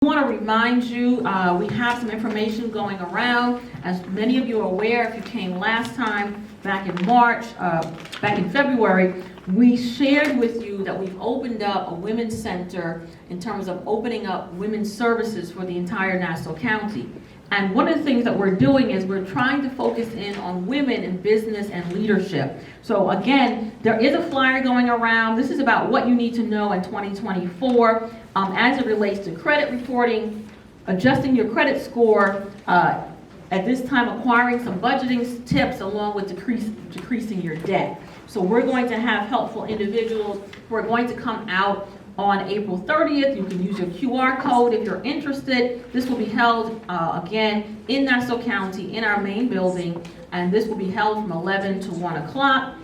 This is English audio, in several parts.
I want to remind you, we have some information going around. As many of you are aware, if you came last time, back in February, we shared with you that we've opened up a women's center in terms of opening up women's services for the entire Nassau County. And one of the things that we're doing is we're trying to focus in on women in business and leadership. So again, there is a flyer going around. This is about what you need to know in 2024 as it relates to credit reporting, adjusting your credit score, at this time acquiring some budgeting tips along with decreasing your debt. So we're going to have helpful individuals who are going to come out on April 30th. You can use your QR code if you're interested. This will be held again in Nassau County in our main building, and this will be held from 11 to 1 o'clock.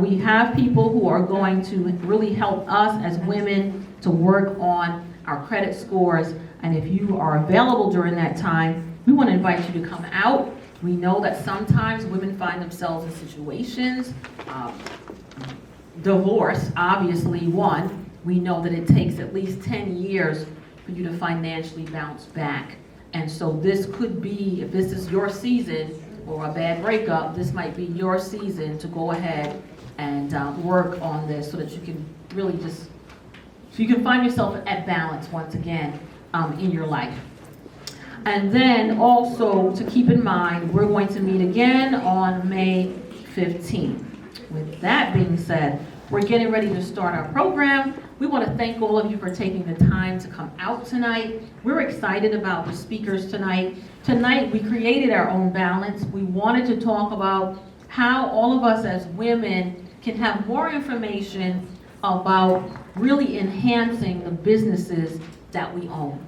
We have people who are going to really help us as women to work on our credit scores, and if you are available during that time, we want to invite you to come out. We know that sometimes women find themselves in situations, divorce, obviously one. We know that it takes at least 10 years for you to financially bounce back. And so this could be, if this is your season or a bad breakup, this might be your season to go ahead and work on this so that you can really so you can find yourself at balance once again in your life. And then also to keep in mind, we're going to meet again on May 15th. With that being said, we're getting ready to start our program. We want to thank all of you for taking the time to come out tonight. We're excited about the speakers tonight. Tonight, we created our own balance. We wanted to talk about how all of us as women can have more information about really enhancing the businesses that we own.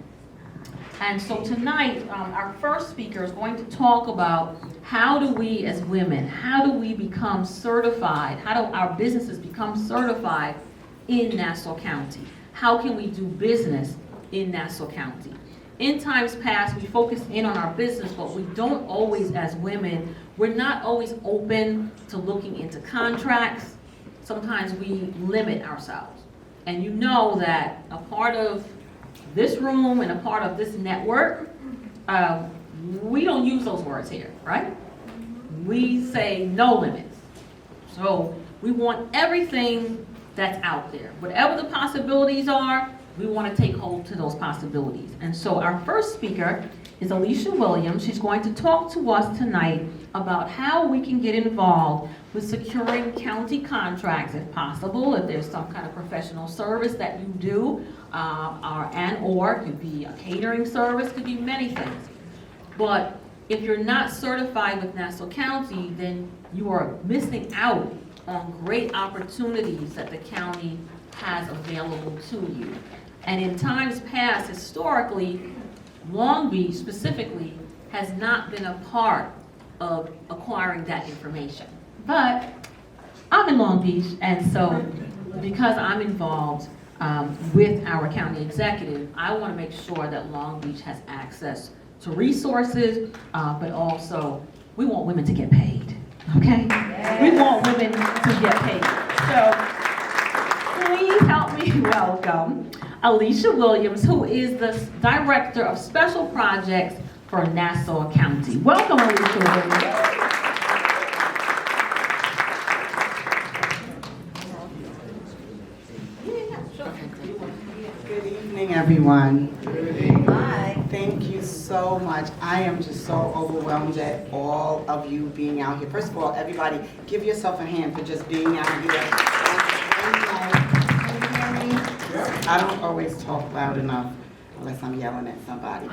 And so tonight, our first speaker is going to talk about how do we as women, how do we become certified, how do our businesses become certified in Nassau County? How can we do business in Nassau County? In times past, we focus in on our business, but we don't always, as women, we're not always open to looking into contracts. Sometimes we limit ourselves. And you know that a part of this room and a part of this network, we don't use those words here, right? We say no limits. So we want everything that's out there. Whatever the possibilities are, we want to take hold to those possibilities. And so our first speaker is Alicia Williams. She's going to talk to us tonight about how we can get involved with securing county contracts if possible, if there's some kind of professional service that you do, or it could be a catering service, could be many things. But if you're not certified with Nassau County, then you are missing out on great opportunities that the county has available to you. And in times past, historically, Long Beach specifically has not been a part of acquiring that information. But I'm in Long Beach, and so because I'm involved with our county executive, I want to make sure that Long Beach has access to resources, but also we want women to get paid, okay? Yeah. We want women to get paid. So please help me welcome Alicia Williams, who is the Director of Special Projects for Nassau County. Welcome, Alicia Williams. Good evening, everyone. Hi. Thank you so much. I am just so overwhelmed at all of you being out here. First of all, everybody, give yourself a hand for just being out here. Can you hear me? I don't always talk loud enough unless I'm yelling at somebody.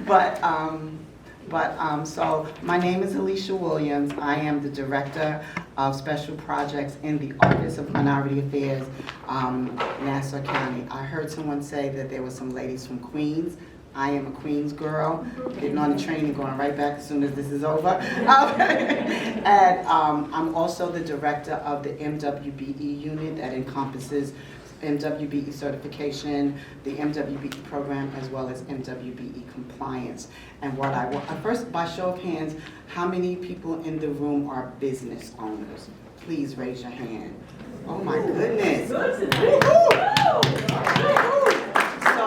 But anyway, so my name is Alicia Williams. I am the Director of Special Projects in the Office of Minority Affairs, Nassau County. I heard someone say that there were some ladies from Queens. I am a Queens girl, getting on the train and going right back as soon as this is over. And I'm also the Director of the MWBE unit that encompasses MWBE certification, the MWBE program, as well as MWBE compliance. And what I want, first, by show of hands, how many people in the room are business owners? Please raise your hand. Oh my goodness. So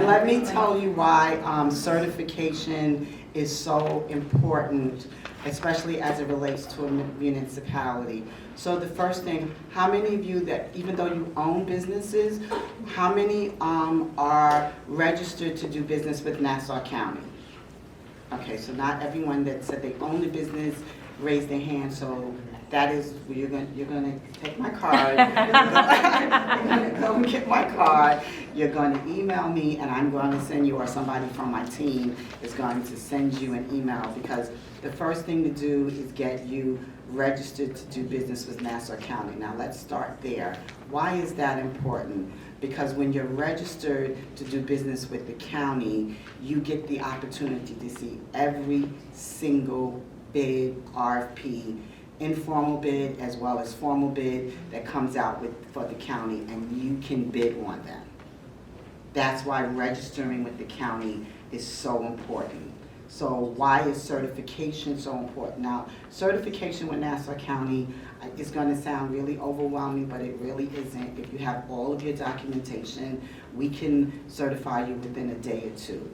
And let me tell you why certification is so important, especially as it relates to a municipality. So the first thing, how many of you that, even though you own businesses, how many are registered to do business with Nassau County? Okay, so not everyone that said they own the business raised their hand, so that is, you're gonna take my card, you're gonna go and get my card, you're gonna email me, and I'm going to send you, or somebody from my team is going to send you an email, because the first thing to do is get you registered to do business with Nassau County. Now let's start there. Why is that important? Because when you're registered to do business with the county, you get the opportunity to see every single bid, RFP, informal bid as well as formal bid that comes out for the county, and you can bid on them. That's why registering with the county is so important. So why is certification so important? Now, certification with Nassau County is going to sound really overwhelming, but it really isn't. If you have all of your documentation, we can certify you within a day or two.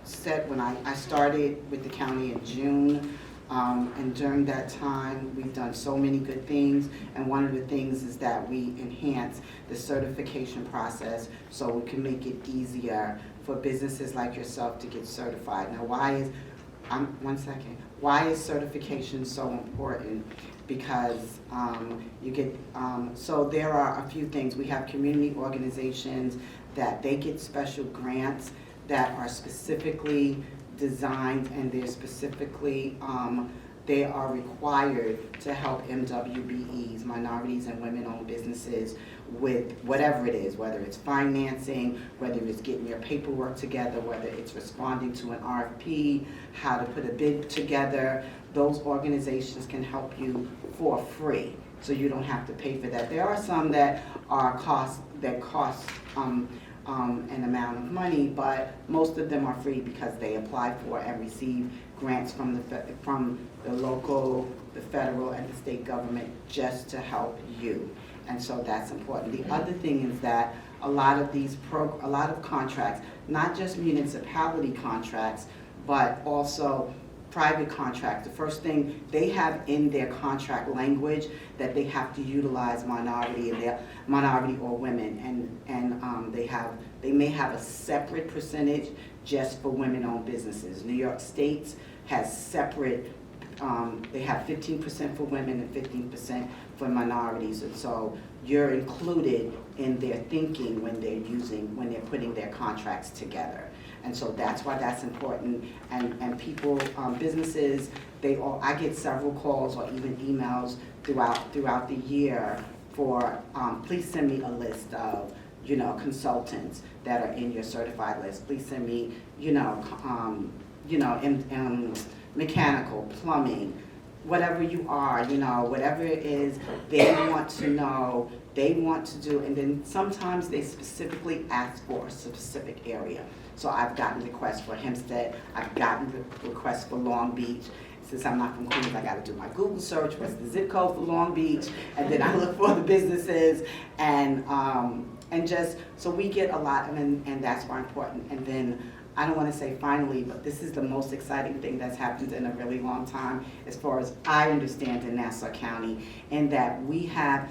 Said when I started with the county in June, and during that time we've done so many good things, and one of the things is that we enhance the certification process so we can make it easier for businesses like yourself to get certified. Now why is certification so important? Because you get, so there are a few things. We have community organizations that they get special grants that are specifically designed, and they're specifically, they are required to help MWBEs, minorities and women-owned businesses, with whatever it is, whether it's financing, whether it's getting your paperwork together, whether it's responding to an RFP, how to put a bid together. Those organizations can help you for free, so you don't have to pay for that. There are some that cost an amount of money, but most of them are free because they apply for and receive grants from the local, the federal, and the state government just to help you. And so that's important. The other thing is that a lot of contracts, not just municipality contracts, but also private contracts. The first thing they have in their contract language that they have to utilize minority or women, and they may have a separate percentage just for women-owned businesses. New York State has separate. They have 15% for women and 15% for minorities, and so you're included in their thinking when they're putting their contracts together. And so that's why that's important. And people, businesses, I get several calls or even emails throughout the year for, please send me a list of, consultants that are in your certified list. Please send me, mechanical, plumbing, whatever you are, whatever it is, they want to know, they want to do, and then sometimes they specifically ask for a specific area. So I've gotten requests for Hempstead, I've gotten requests for Long Beach. Since I'm not from Queens, I gotta do my Google search, what's the zip code for Long Beach, and then I look for the businesses, and just, so we get a lot, and that's why important. And then, I don't want to say finally, but this is the most exciting thing that's happened in a really long time, as far as I understand in Nassau County, in that we have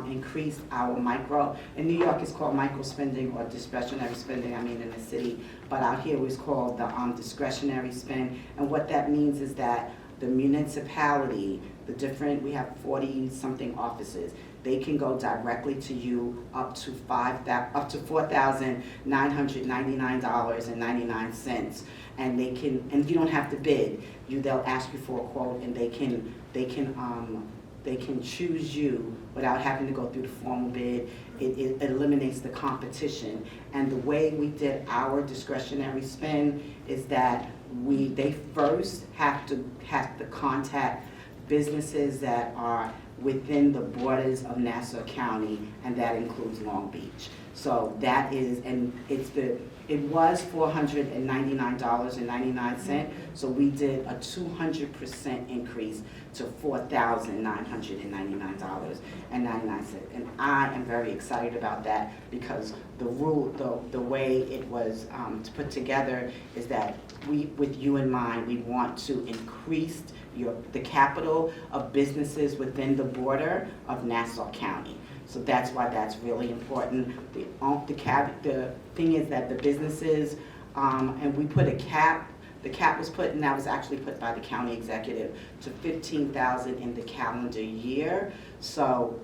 increased our micro. In New York, it's called micro spending or discretionary spending. in the city, but out here it's called the discretionary spend. And what that means is that the municipality, we have 40 something offices. They can go directly to you up to $4,999.99, and and you don't have to bid. They'll ask you for a quote, and they can choose you without having to go through the formal bid. It eliminates the competition. And the way we did our discretionary spend is that they first have to contact businesses that are within the borders of Nassau County, and that includes Long Beach. So that is, and it's It was $499.99, so we did a 200% increase to $4,999.99. And I am very excited about that because the way it was put together is that with you in mind, we want to increase the capital of businesses within the border of Nassau County. So that's why that's really important. The thing is that the businesses, and we put a cap. The cap was put, and that was actually put by the county executive, to $15,000 in the calendar year. So,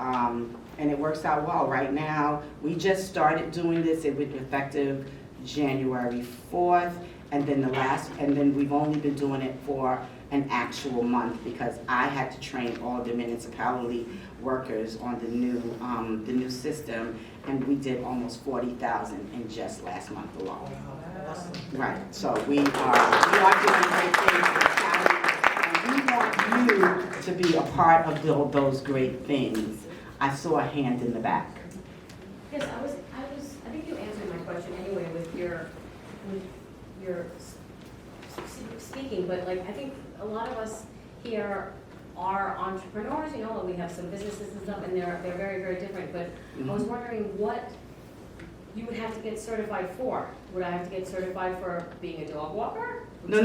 and it works out well. Right now, we just started doing this. It was effective January 4th, and then we've only been doing it for an actual month because I had to train all the municipality workers on the new system, and we did almost 40,000 in just last month alone. Right. So we are doing great things for the county, and we want you to be a part of those great things. I saw a hand in the back. Yes, I think you answered my question anyway with your speaking, but like I think a lot of us here are entrepreneurs, you know, and we have some businesses and stuff, and they're very, very different. But I was wondering what you would have to get certified for. Would I have to get certified for being a dog walker? No.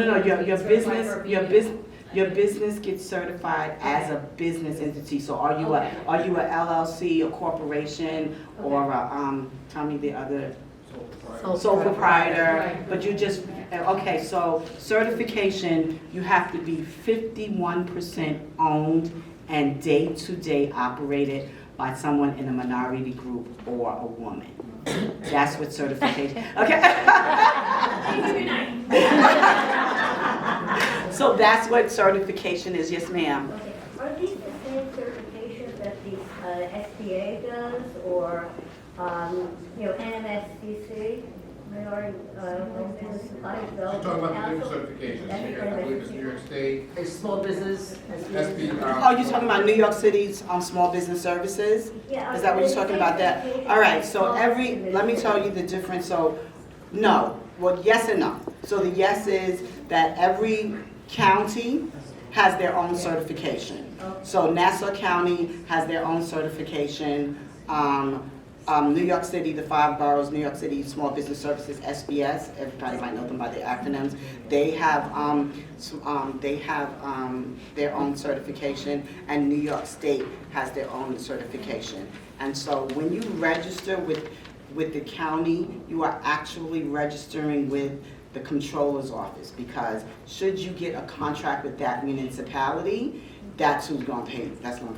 Your business gets certified as a business entity. So are you a LLC, a corporation, or tell me the other sole proprietor? Right. But you just okay. So certification, you have to be 51% owned and day-to-day operated by someone in a minority group or a woman. That's what certification. Okay. So that's what certification is. Yes, ma'am. Okay. Are these the same certifications that the SBA does, or NMSCC? You're talking about the different certifications. I believe it's New York State, A small business. SB. Oh, you're talking about New York City's small business services? Yeah. Is that what you're talking about that? All right, so let me tell you the difference. So, no, well, yes and no. So the yes is that every county has their own certification. So Nassau County has their own certification. New York City, the 5 boroughs, New York City Small Business Services, SBS, everybody might know them by their acronyms. They have their own certification, and New York State has their own certification. And so when you register with the county, you are actually registering with the controller's office, because should you get a contract with that municipality, that's who's going to pay. That's who's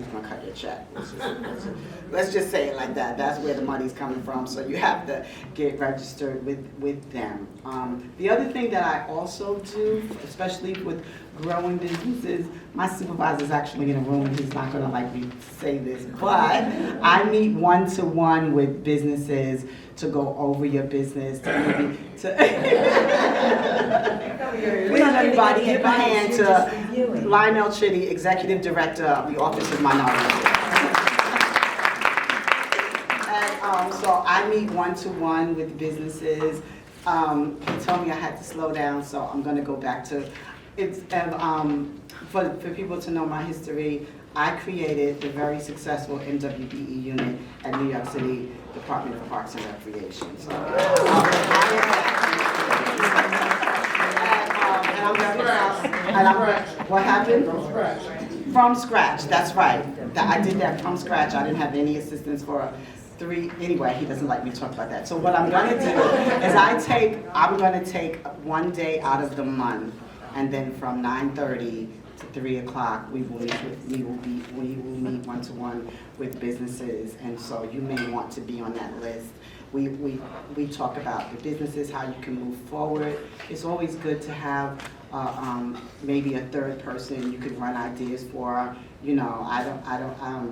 going to cut your check. Let's just say it like that. That's where the money's coming from. So you have to get registered with them. The other thing that I also do, especially with growing businesses, my supervisor's actually in a room and he's not going to like me to say this, but I meet one-to-one with businesses to go over your business, please, everybody, give a hand to Lionel Chitty, Executive Director of the Office of Minority Affairs. And so I meet one-to-one with businesses. He told me I had to slow down, so I'm going to go back to it. For people to know my history, I created the very successful MWBE unit at New York City Department of Parks and Recreation. So, what happened? From scratch. From scratch, that's right. I did that from scratch. I didn't have any assistance for 3, anyway, he doesn't like me to talk about that. So what I'm gonna do is I'm gonna take 1 day out of the month, and then from 9:30 to 3 o'clock, we will meet one-to-one with businesses, and so you may want to be on that list. We talk about the businesses, how you can move forward. It's always good to have maybe a third person you could run ideas for. You know,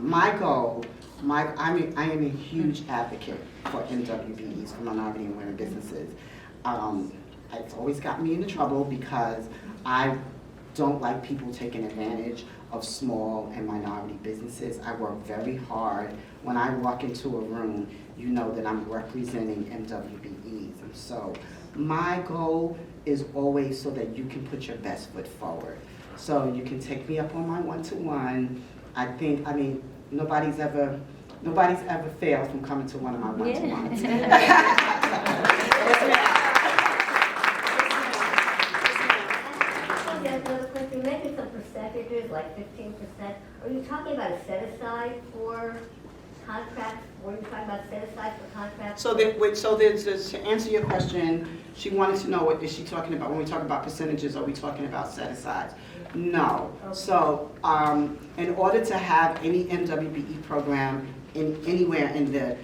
my goal, I am a huge advocate for MWBEs, for minority and women businesses. It's always got me into trouble because I don't like people taking advantage of small and minority businesses. I work very hard. When I walk into a room, you know that I'm representing MWBEs. And so my goal is always so that you can put your best foot forward. So you can take me up on my one-to-one. I mean, nobody's ever failed from coming to one of my one-to-ones. You mentioned some percentages, like 15%. Are you talking about a set-aside for contracts? Were you talking about set-aside for contracts? So to answer your question, she wanted to know what is she talking about when we talk about percentages? Are we talking about set-asides? No. Okay. So in order to have any MWBE program anywhere in the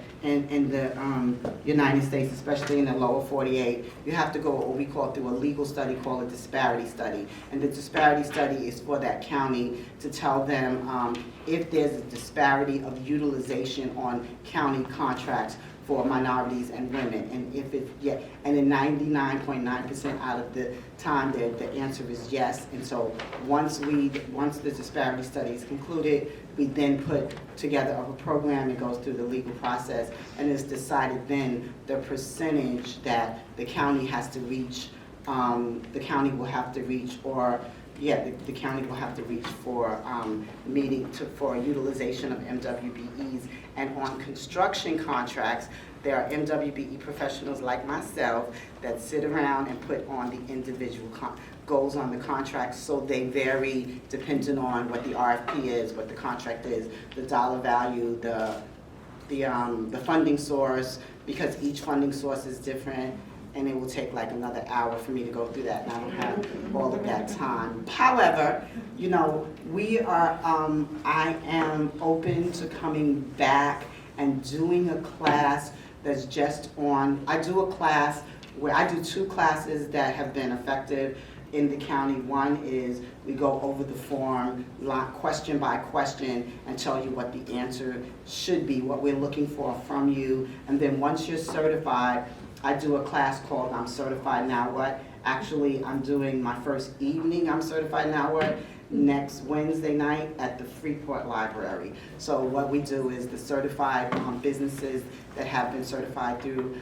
United States, especially in the lower 48, you have to go what we call through a legal study called a disparity study. And the disparity study is for that county to tell them if there's a disparity of utilization on county contracts for minorities and women. And if it's and in 99.9% out of the time, the answer is yes. And so once the disparity study is concluded, we then put together a program. It goes through the legal process, and it's decided then the percentage that the county has to reach. The county will have to reach, the county will have to reach for for utilization of MWBEs. And on construction contracts, there are MWBE professionals like myself that sit around and put on the individual goals on the contract. So they vary depending on what the RFP is, what the contract is, the dollar value, the funding source, because each funding source is different. And it will take like another hour for me to go through that, and I don't have all of that time. However, you know, I am open to coming back and doing a class that's just on, I do a class where I do 2 classes that have been effective in the county. One is we go over the form, question by question, and tell you what the answer should be, what we're looking for from you. And then once you're certified, I do a class called I'm Certified Now What. Actually, I'm doing my first evening I'm Certified Now What next Wednesday night at the Freeport Library. So what we do is the certified businesses that have been certified through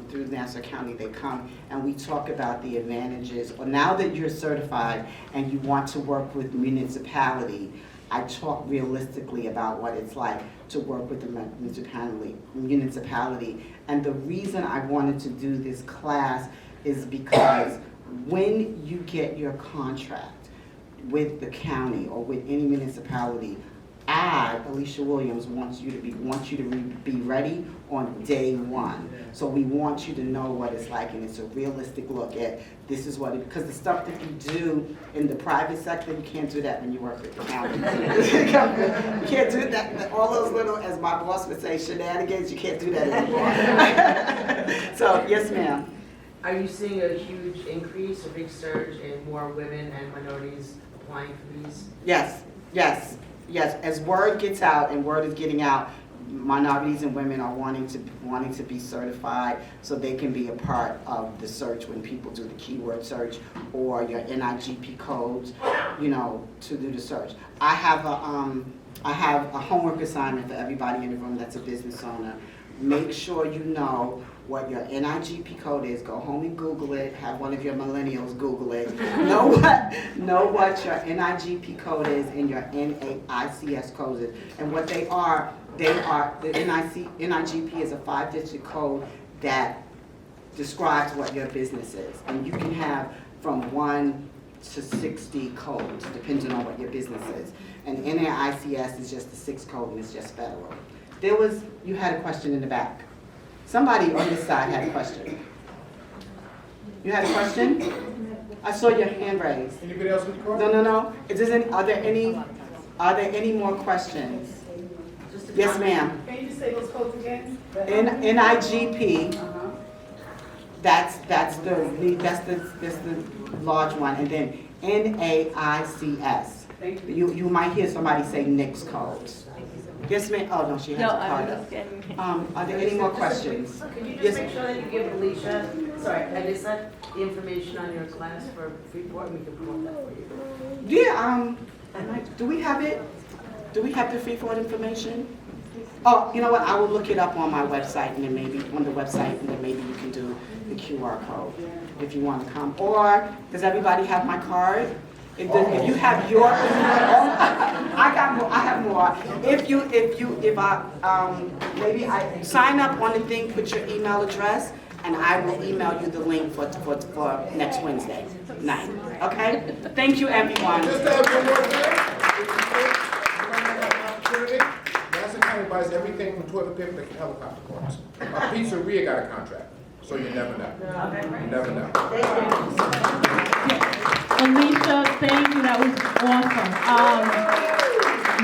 through Nassau County, they come and we talk about the advantages. Or now that you're certified and you want to work with municipality, I talk realistically about what it's like to work with the municipality. And the reason I wanted to do this class is because when you get your contract with the county or with any municipality, I, Alicia Williams, want you to be ready on day one. So we want you to know what it's like, and it's a realistic look at this is what it, because the stuff that you do in the private sector, you can't do that when you work with the county. You can't do that, all those little, as my boss would say, shenanigans, you can't do that anymore. So, yes ma'am. Are you seeing a huge increase, a big surge in more women and minorities applying for these? Yes, yes. Yes, as word gets out, and word is getting out, minorities and women are wanting to be certified so they can be a part of the search when people do the keyword search or your NIGP codes, you know, to do the search. I have a homework assignment for everybody in the room that's a business owner. Make sure you know what your NIGP code is. Go home and Google it. Have one of your millennials Google it. Know what your NIGP code is and your NAICS code is. And what they are the NIGP is a 5-digit code that describes what your business is. And you can have from 1 to 60 codes, depending on what your business is. And NAICS is just the 6th code, and it's just federal. You had a question in the back. Somebody on this side had a question. You had a question? I saw your hand raised. Anybody else with a question? No. Are there any more questions? Yes, ma'am. Can you just say those codes again? NIGP. That's the large one, and then NAICS. Thank you. You might hear somebody say NICS codes. Yes, ma'am. Oh no, she has a card up. Are there any more questions? Could you just Yes. make sure that you give Alicia, Alyssa, the information on your class for Freeport, and we can promote that for you? Yeah. Do we have it? Do we have the free for information? Oh, you know what, I will look it up on my website, and then maybe, on the website, and then maybe you can do the QR code if you want to come. Or, does everybody have my card? If you have your, I have more. Maybe I sign up on the thing, put your email address, and I will email you the link for next Wednesday night, okay? Thank you, everyone. Just to have one more thing. Opportunity. Nassau County buys everything from toilet paper to helicopter parts. A pizzeria got a contract, so you never know. You never know. Alicia, thank you, that was awesome.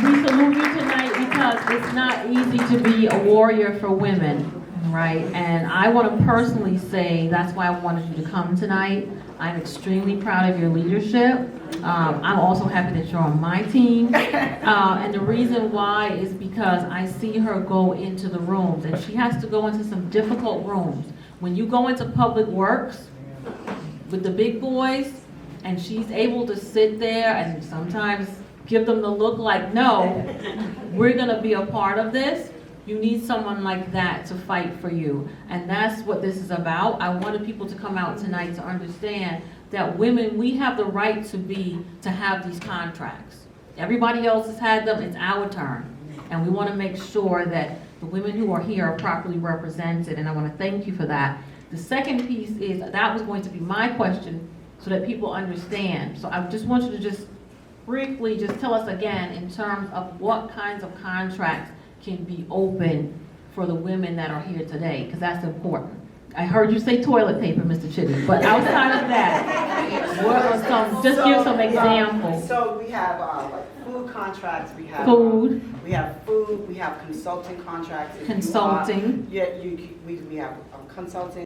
We salute you tonight because it's not easy to be a warrior for women, right? And I want to personally say that's why I wanted you to come tonight. I'm extremely proud of your leadership. I'm also happy that you're on my team. And the reason why is because I see her go into the rooms, and she has to go into some difficult rooms. When you go into public works with the big boys, and she's able to sit there and sometimes give them the look like, no, we're gonna be a part of this. You need someone like that to fight for you. And that's what this is about. I wanted people to come out tonight to understand that women, we have the right to have these contracts. Everybody else has had them, it's our turn. And we wanna make sure that the women who are here are properly represented, and I wanna thank you for that. The second piece is, that was going to be my question, so that people understand. So I just want you to just briefly just tell us again in terms of what kinds of contracts can be open for the women that are here today, because that's important. I heard you say toilet paper, Mr. Chitty, but outside of that, what are some, just give some examples. So we have like food contracts, we have Food. we have consulting contracts. If you are- Consulting. Yeah, we have consulting.